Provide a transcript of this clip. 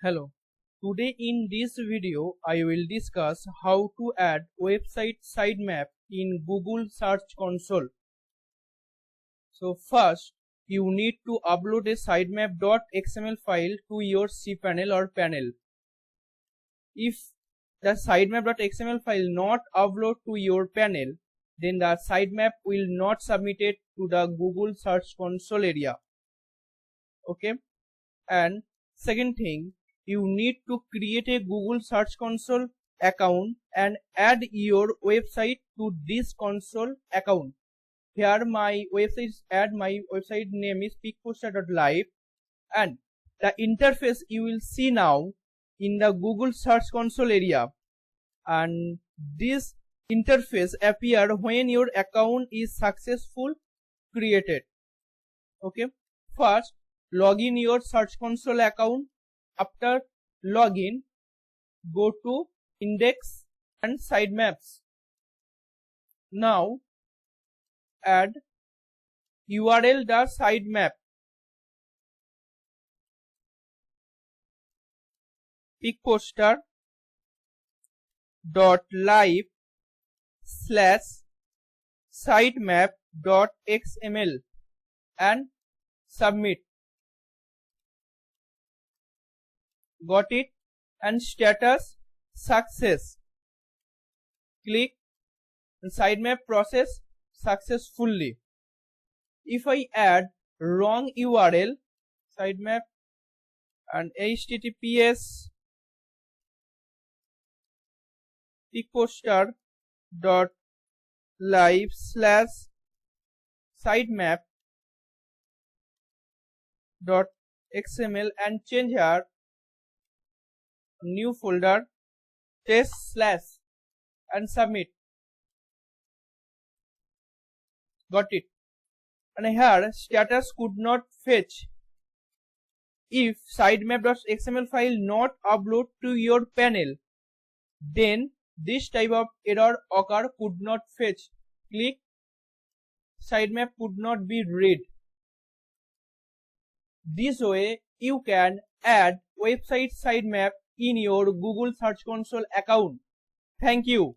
Hello. Today in this video I will discuss how to add website sitemap in Google Search Console. So first you need to upload a sitemap.xml file to your cPanel or panel. If the sitemap.xml file not upload to your panel, then the sitemap will not submit it to the Google Search Console area. Okay. And second thing, you need to create a Google Search Console account and add your website to this console account. Here my website name is peakposter.live, and the interface you will see now in the Google Search Console area, and this interface appear when your account is successful created. Okay, first log in your Search Console account. After login, go to index and sitemaps. Now add URL the sitemap peakposter.live/sitemap.xml and submit. Got it? And status success. Click and sitemap process successfully. If I add wrong URL, sitemap and https peakposter.live/sitemap.xml and change here new folder test/ and submit. Got it? And here status could not fetch. If sitemap.xml file not upload to your panel, then this type of error occur, could not fetch. Click sitemap could not be read. This way you can add website sitemap in your Google Search Console account. Thank you.